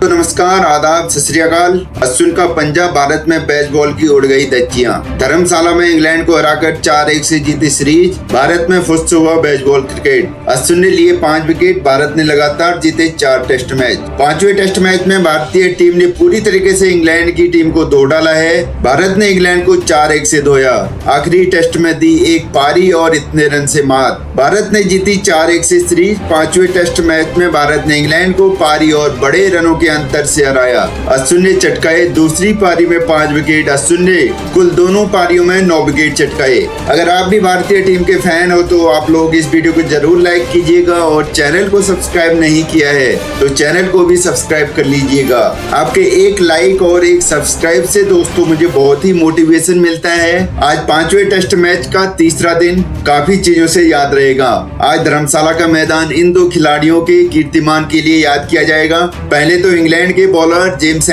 तो नमस्कार, आदाब, सत श्री अकाल। अश्विन का पंजा, भारत में बेसबॉल की उड़ गई धज्जियां। धर्मशाला में इंग्लैंड को हराकर 4-1 से जीती सीरीज। भारत में फुर्स हुआ बेसबॉल क्रिकेट। अश्विन ने लिए 5 विकेट। भारत ने लगातार जीते 4 टेस्ट मैच। 5वें टेस्ट मैच में भारतीय टीम ने पूरी तरीके से इंग्लैंड की टीम को धो डाला है। भारत ने इंग्लैंड को 4-1 से धोया। आखिरी टेस्ट में दी एक पारी और इतने रन से मात। भारत ने जीती 4-1 से सीरीज। 5वें टेस्ट मैच में भारत ने इंग्लैंड को पारी और बड़े रनों के अंतर से हराया। अश्विन ने चटकाए दूसरी पारी में 5 विकेट। अश्विन ने कुल दोनों पारियों में 9 विकेट चटकाए। अगर आप भी भारतीय टीम के फैन हो तो आप लोग इस वीडियो को जरूर लाइक कीजिएगा और चैनल को सब्सक्राइब नहीं किया है तो चैनल को भी सब्सक्राइब कर लीजिएगा। आपके एक लाइक और एक सब्सक्राइब से दोस्तों मुझे बहुत ही मोटिवेशन मिलता है। आज 5वें टेस्ट मैच का तीसरा दिन काफी चीजों से याद रहेगा। आज धर्मशाला का मैदान इन 2 खिलाड़ियों के कीर्तिमान के लिए याद किया जाएगा। पहले तो इंग्लैंड के बॉलर जेम्स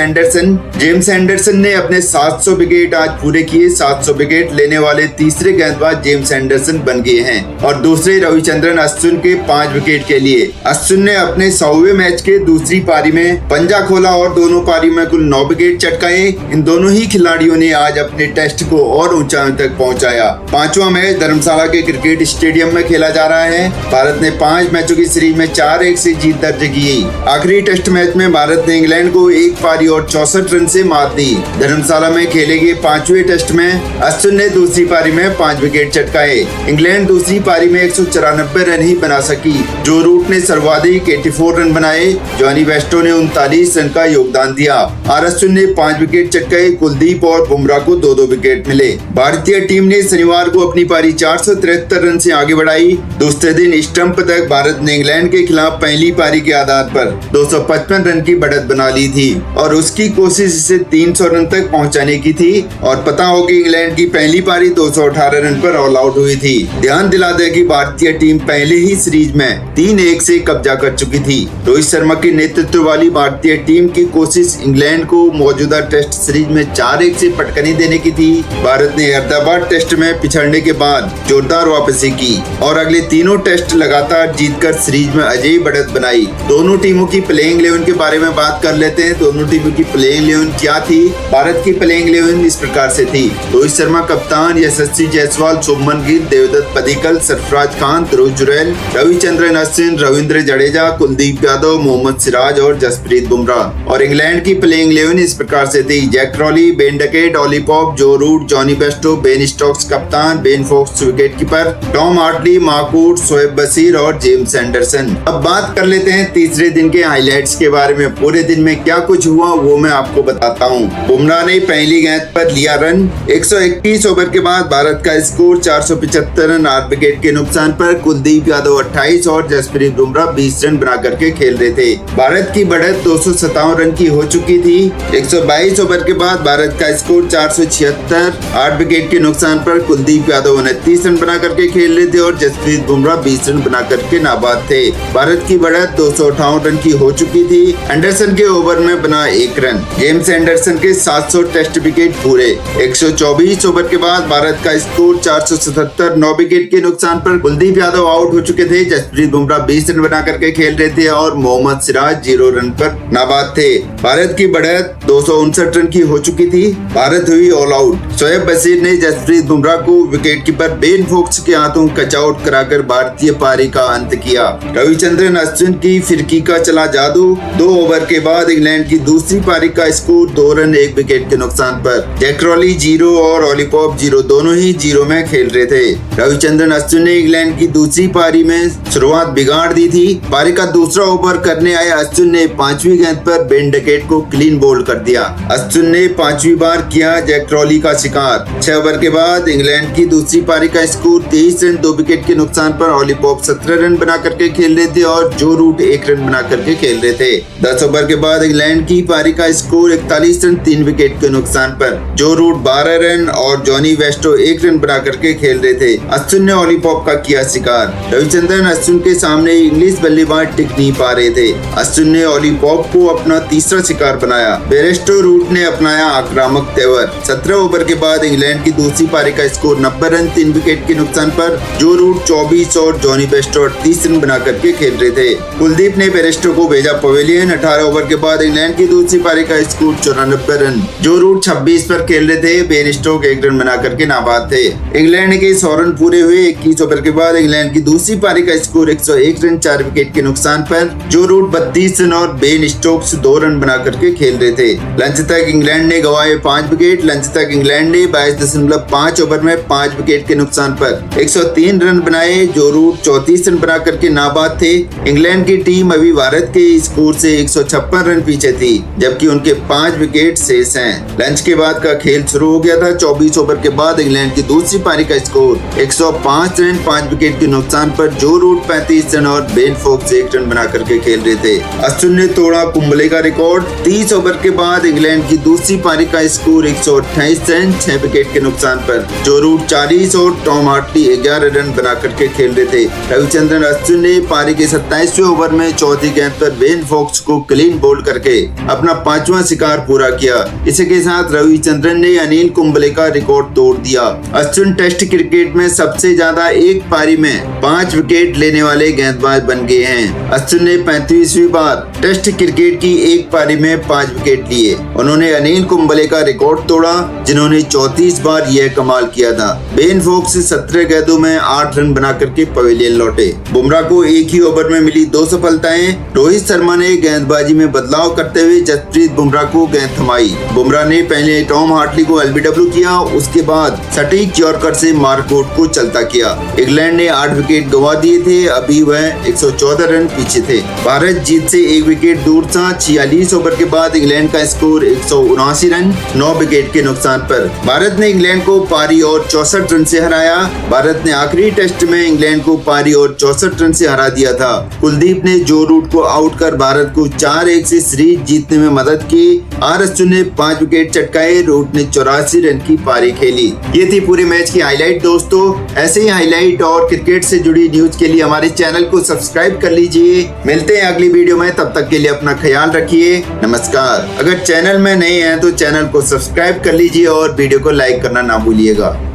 एंडरसन ने अपने 700 विकेट आज पूरे किए। 700 विकेट लेने वाले तीसरे गेंदबाज जेम्स एंडरसन बन गए हैं और दूसरे रविचंद्रन अश्विन के 5 विकेट के लिए। अश्विन ने अपने 100वें मैच के दूसरी पारी में पंजा खोला और दोनों पारी में कुल 9 विकेट चटकाए। इन दोनों ही खिलाड़ियों ने आज अपने टेस्ट को और ऊंचाई तक पहुंचाया। 5वां मैच धर्मशाला के क्रिकेट स्टेडियम में खेला जा रहा है। भारत ने 5 मैचों की सीरीज में 4-1 से जीत दर्ज की। आखिरी टेस्ट मैच में भारत ने इंग्लैंड को एक पारी और 64 रन से मात दी। धर्मशाला में खेले गए 5वें टेस्ट में अश्विन ने दूसरी पारी में 5 विकेट चटकाए। इंग्लैंड दूसरी पारी में 194 रन ही बना सकी। जो रूट ने सर्वाधिक 84 रन बनाए। जॉनी बेस्टो ने 39 रन का योगदान दिया और अश्विन ने 5 विकेट चटकाए। कुलदीप और बुमराह को 2-2 विकेट मिले। भारतीय टीम ने शनिवार को अपनी पारी 473 रन से आगे बढ़ाई। दूसरे दिन स्टंप तक भारत ने इंग्लैंड के खिलाफ पहली पारी के आधार पर 255 रन की बढ़त बना ली थी और उसकी कोशिश इसे 300 रन तक पहुंचाने की थी। और पता हो कि इंग्लैंड की पहली पारी 218 रन पर ऑल आउट हुई थी। ध्यान दिला दें कि भारतीय टीम पहले ही सीरीज में 3-1 से कब्जा कर चुकी थी। रोहित शर्मा के नेतृत्व वाली भारतीय टीम की कोशिश इंग्लैंड को मौजूदा टेस्ट सीरीज में 4-1 से पटकनी देने की थी। भारत ने हैदराबाद टेस्ट में पिछड़ने के बाद जोरदार वापसी की और अगले तीनों टेस्ट लगातार जीतकर सीरीज में अजय बढ़त बनाई। दोनों टीमों की प्लेइंग 11 के बारे में बात कर लेते हैं। दोनों टीमों की प्लेइंग 11 क्या थी? भारत की प्लेइंग 11 इस प्रकार से थी। रोहित शर्मा कप्तान, यशस्वी जायसवाल, शुभमन गिल, देवदत्त पडिक्कल, सरफराज खान, ध्रुव जुरैल, रविचंद्रन अश्विन, रविंद्र जडेजा, कुलदीप यादव, मोहम्मद सिराज और जसप्रीत बुमराह। और इंग्लैंड की प्लेइंग 11 इस प्रकार से थी। Jack Crawley, Ben Duckett, Ollie Pope, Joe Root, Jonny Bairstow, Ben Stokes कप्तान, Ben Foakes wicket keeper, Tom Hartley, Mark Wood, Shoaib Bashir और जेम्स एंडरसन। अब बात कर लेते हैं तीसरे दिन के हाइलाइट्स के बारे में। पूरे दिन में क्या कुछ हुआ वो मैं आपको बताता हूँ। बुमराह ने पहली गेंद पर लिया रन। 121 ओवर के बाद भारत का स्कोर 475 रन। 8 विकेट के नुकसान पर कुलदीप यादव 28 और जसप्रीत बुमराह 20 रन बना करके खेल रहे थे। भारत की बढ़त 257 रन की हो चुकी थी। 122 ओवर के बाद भारत का स्कोर 476। 8 विकेट के नुकसान पर कुलदीप यादव 29 रन बना करके खेल रहे थे और जसप्रीत बुमराह 20 रन बना करके नाबाद थे। भारत की बढ़त 258 रन की हो चुकी थी। एंडरसन के ओवर में बना 1 रन। जेम्स एंडरसन के 700 टेस्ट विकेट पूरे। 124 ओवर के बाद भारत का स्कोर 477। 9 विकेट के नुकसान पर कुलदीप यादव आउट हो चुके थे। जसप्रीत बुमराह 20 रन बना करके खेल रहे थे और मोहम्मद सिराज 0 रन पर नाबाद थे। भारत की बढ़त 259 रन की हो चुकी थी। भारत हुई ऑल आउट। शोएब बशीर ने जसप्रीत बुमराह को विकेट कीपर बेन फोक्स के हाथों कचआउट कराकर भारतीय पारी का अंत किया। रविचंद्रन अश्विन की फिरकी का चला जादू। 2 ओवर के बाद इंग्लैंड की दूसरी पारी का स्कोर 2 रन 1 विकेट के नुकसान पर। जैक क्रॉली 0 और ऑली पॉप 0 दोनों ही 0 में खेल रहे थे। रविचंद्रन अश्विन ने इंग्लैंड की दूसरी पारी में शुरुआत बिगाड़ दी थी। पारी का दूसरा ओवर करने आए अश्विन ने 5वीं गेंद पर बेन डकेट को क्लीन बोल्ड कर दिया। अश्विन ने 5वीं बार किया जैक क्रॉली का शिकार। 6 ओवर के बाद इंग्लैंड की दूसरी पारी का स्कोर 23 रन 2 विकेट के नुकसान पर। ऑली पॉप 17 रन बना करके खेल रहे थे और जो रूट 1 रन बना करके खेल रहे थे। 10 ओवर के बाद इंग्लैंड की पारी का स्कोर 41 रन 3 विकेट के नुकसान पर। जो रूट 12 रन और जॉनी बेस्टो 1 रन बना करके खेल रहे थे। अश्विन ने ऑली पॉप का किया शिकार। रविचंद्रन अश्विन के सामने इंग्लिश बल्लेबाज टिक नहीं पा रहे थे। अश्विन ने ऑली पॉप को अपना तीसरा शिकार बनाया। बेरेस्टो रूट ने अपनाया आक्रामक तेवर। 17 ओवर के बाद इंग्लैंड की दूसरी पारी का स्कोर 90 रन 3 विकेट के नुकसान पर। जो रूट 24 और जॉनी बेस्टो 38 रन बना करके खेल रहे थे। कुलदीप ने बेरेस्टो को भेजा पवेलियन। 18 ओवर के बाद इंग्लैंड की दूसरी पारी का स्कोर 94 रन। जो रूट 26 पर खेल रहे थे। बेन स्टोक 1 रन बना करके नाबाद थे। इंग्लैंड के 100 रन पूरे हुए। 21 ओवर के बाद इंग्लैंड की दूसरी पारी का स्कोर 101 रन 4 विकेट के नुकसान पर। जो रूट 32 रन और बेन स्टोक्स 2 रन बना करके खेल रहे थे। लंच तक इंग्लैंड ने गंवाए 5 विकेट। लंच तक इंग्लैंड ने 22.5 ओवर में 5 विकेट के नुकसान पर 103 रन बनाए। जो रूट 34 रन बना करके नाबाद थे। इंग्लैंड की टीम अभी भारत के स्कोर से 156 रन पीछे थी, जबकि उनके 5 विकेट शेष हैं। लंच के बाद का खेल शुरू हो गया था। 24 ओवर के बाद इंग्लैंड की दूसरी पारी का स्कोर 105 रन 5 विकेट के नुकसान पर। जो रूट 35 रन और बेन फोक्स 1 रन बना करके खेल रहे थे। अश्विन ने तोड़ा कुंबले का रिकॉर्ड। 30 ओवर के बाद इंग्लैंड की दूसरी पारी का स्कोर 128 रन 6 विकेट के नुकसान पर। जो रूट 40 और टॉम हार्टली 11 रन बना करके खेल रहे थे। रविचंद्रन अश्विन ने पारी के 27वें ओवर में चौथी गेंद पर बेन फोक्स को क्लीन बोल्ड करके अपना 5वां शिकार पूरा किया। इसी के साथ रविचंद्रन ने अनिल कुंबले का रिकॉर्ड तोड़ दिया। अश्विन टेस्ट क्रिकेट में सबसे ज्यादा एक पारी में 5 विकेट लेने वाले गेंदबाज बन गए हैं। अश्विन ने 35वीं बार टेस्ट क्रिकेट की एक पारी में 5 विकेट लिए। उन्होंने अनिल कुंबले का रिकॉर्ड तोड़ा, जिन्होंने 34 बार यह कमाल किया था। बेन फोक्स 17 गेंदों में 8 रन बना करके पवेलियन लौटे। बुमराह को एक ही ओवर में मिली 2 सफलताएं। रोहित शर्मा ने गेंदबाजी में बदलाव करते हुए जसप्रीत बुमराह को गेंद थमाई। बुमराह ने पहले टॉम हार्टली को एलबीडब्ल्यू किया, उसके बाद सटीक यॉर्कर से मार्कवुड को चलता किया। इंग्लैंड ने 8 विकेट गंवा दिए थे। अभी वह 114 रन पीछे थे। भारत जीत से 1 विकेट दूर था। 46 ओवर के बाद इंग्लैंड का स्कोर 179 रन 9 विकेट के नुकसान पर। भारत ने इंग्लैंड को पारी और 64 रन से हराया। भारत ने आखिरी टेस्ट में इंग्लैंड को पारी और 64 रन से हरा दिया था। कुलदीप ने जो रूट को आउट कर भारत को 4-1 से सीरीज जीतने में मदद की। आर अश्विन ने 5 विकेट चटकाए। रूट ने 84 रन की पारी खेली। ये थी पूरे मैच की हाईलाइट दोस्तों। ऐसे ही हाईलाइट और क्रिकेट से जुड़ी न्यूज के लिए हमारे चैनल को सब्सक्राइब कर लीजिए। मिलते हैं अगली वीडियो में, तब तक के लिए अपना ख्याल रखिए। नमस्कार। अगर चैनल में नए हैं तो चैनल को सब्सक्राइब कर लीजिए और वीडियो को लाइक करना ना भूलिएगा।